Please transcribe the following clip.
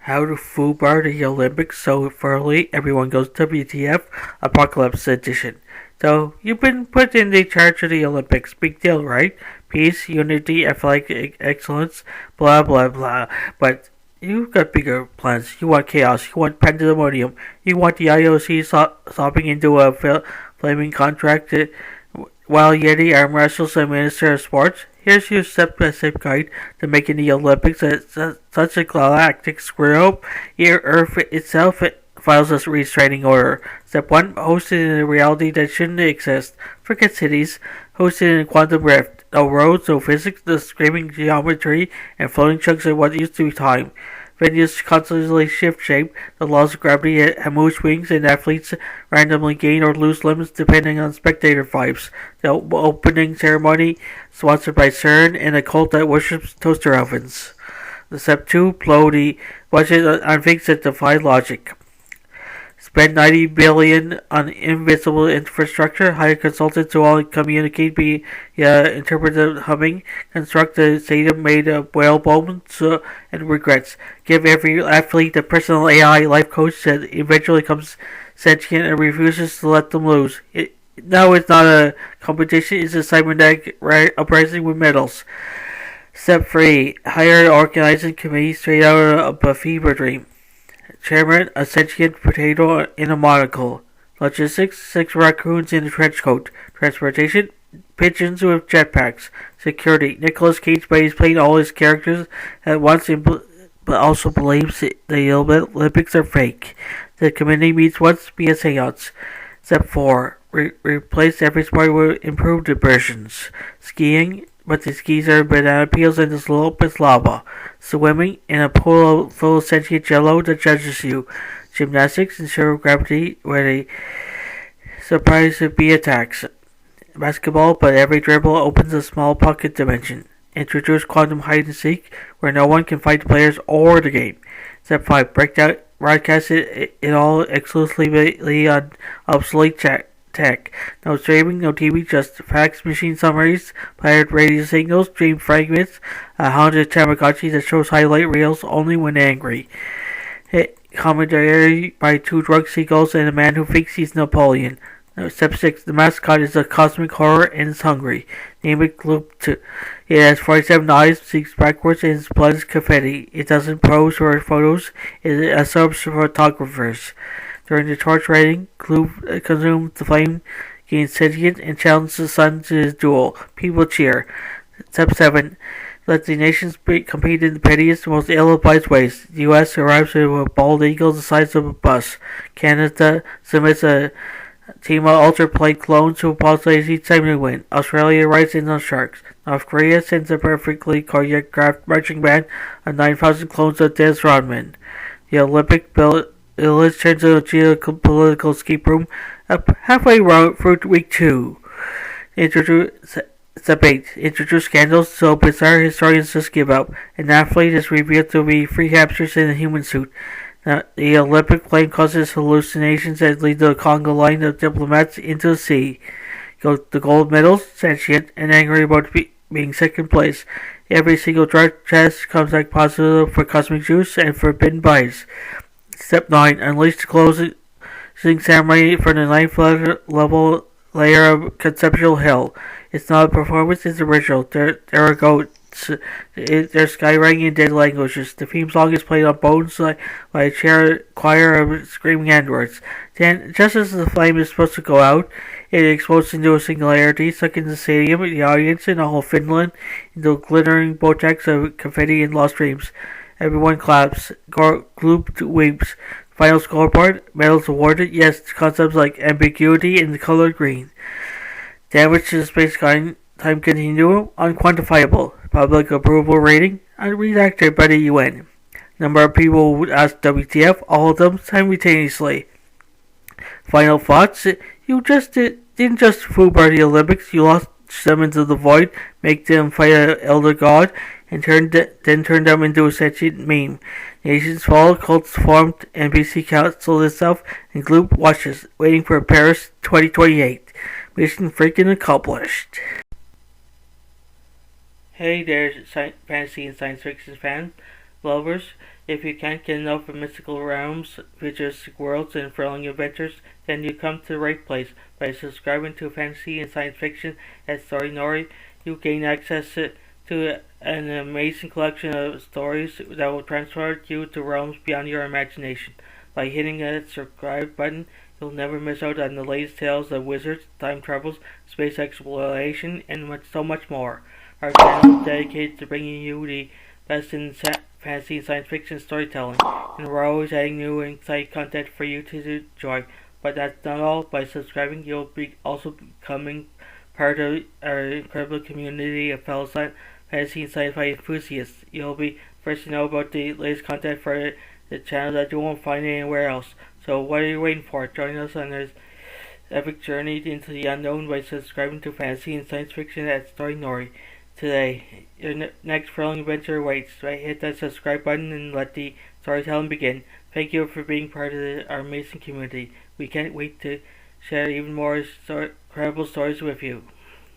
How to FUBAR the Olympics so thoroughly everyone goes WTF Apocalypse Edition. So, you've been put in the charge of the Olympics. Big deal, right? Peace, unity, athletic excellence, blah blah blah. But you've got bigger plans. You want chaos. You want pandemonium. You want the IOC sopping into a flaming contract while Yeti arm wrestles the Minister of Sports. Here's your step-by-step guide to making the Olympics such a galactic screw-up. Here, Earth itself files a restraining order. Step 1. Hosted in a reality that shouldn't exist. Forget cities. Hosted in a quantum rift. No roads, no physics, no screaming geometry, and floating chunks of what used to be time. Venues constantly shift shape, the laws of gravity have moose wings, and athletes randomly gain or lose limbs depending on spectator vibes. The opening ceremony, sponsored by CERN and a cult that worships toaster ovens. Step 2. Blow the budget on things that defy logic. Spend $90 billion on invisible infrastructure, hire consultants who all communicate via interpretive humming, construct a stadium made of whale bones and regrets, give every athlete a personal AI life coach that eventually becomes sentient and refuses to let them lose. Now it's not a competition, it's a cybernetic uprising with medals. Step 3. Hire an organizing committee straight out of a fever dream. Chairman, a sentient potato in a monocle. Logistics, 6 raccoons in a trench coat. Transportation, pigeons with jetpacks. Security, Nicolas Cage plays playing all his characters at once but also believes the Olympics are fake. The committee meets once via seance. Step 4. Replace every sport with improved versions. Skiing, but the skis are banana peels and the slope is lava. Swimming in a pool full of sentient jello that judges you. Gymnastics in zero gravity where the surprise would be attacks. Basketball, but every dribble opens a small pocket dimension. Introduce quantum hide and seek where no one can fight the players or the game. Step 5. Broadcast it all exclusively on obsolete tech. No streaming, no TV, just fax machine summaries, pirate radio signals, dream fragments, a haunted Tamagotchi that shows highlight reels only when angry. Commentary by 2 drunk seagulls and a man who thinks he's Napoleon. Step 6. The mascot is a cosmic horror and is hungry. Name it Gloopth. It has 47 eyes, seeks backwards, and its blood is confetti. It doesn't pose for photos. It absorbs photographers. During the torch rating, Gloopth consumes the flame, gains sentience, and challenges the sun to his duel. People cheer. Step 7. Let the nations compete in the pettiest, most ill-advised ways. The U.S. arrives with a bald eagle the size of a bus. Canada submits a team of ultra-plate clones who apologize each time they win. Australia writes in on sharks. North Korea sends a perfectly choreographed marching band of 9,000 clones of Des Rodman. The Olympic Village turns into a geopolitical escape room halfway through week 2. Step 8. Introduce scandals so bizarre historians just give up. An athlete is revealed to be 3 hamsters in a human suit. Now, the Olympic flame causes hallucinations that lead the Congo line of diplomats into the sea. The gold medals, sentient, and angry about being second place. Every single drug test comes back positive for cosmic juice and forbidden bites. Step 9. Unleash the closing ceremony for the 9th level layer of conceptual hell. It's not a performance, it's original. There are goats. They're skywriting in dead languages. The theme song is played on bones by a choir of screaming androids. Then, just as the flame is supposed to go out, it explodes into a singularity, sucking the stadium, the audience, and all of Finland into a glittering vortex of confetti and lost dreams. Everyone claps. Gloopth weeps. Final scoreboard. Medals awarded. Yes, concepts like ambiguity and the color green. Damage to the space-time continuum. Unquantifiable. Public approval rating. Unredacted by the UN. Number of people who asked WTF. All of them simultaneously. Final thoughts. You didn't just FUBAR the Olympics. You lost them into the void. Make them fight an elder god. And then turned them into a sentient meme. Nations fall, cults formed, NBC canceled itself, and Gloopth watches, waiting for Paris 2028. Mission freaking accomplished. Hey there, fantasy and science fiction fan. lovers. If you can't get enough of mystical realms, futuristic worlds, and thrilling adventures, then you come to the right place. By subscribing to fantasy and science fiction at Story Nori, you gain access to an amazing collection of stories that will transport you to realms beyond your imagination. By hitting that subscribe button, you'll never miss out on the latest tales of wizards, time travels, space exploration, and so much more. Our channel is dedicated to bringing you the best in fantasy and science fiction storytelling, and we're always adding new and exciting content for you to enjoy. But that's not all. By subscribing, you'll be also becoming part of our incredible community of fellow fantasy and sci-fi enthusiasts. You'll be first to know about the latest content for the channel that you won't find anywhere else. So what are you waiting for? Join us on this epic journey into the unknown by subscribing to fantasy and science fiction at Story Nori. Today, your next thrilling adventure awaits. Right, hit that subscribe button and let the storytelling begin. Thank you for being part of our amazing community. We can't wait to share even more incredible stories with you.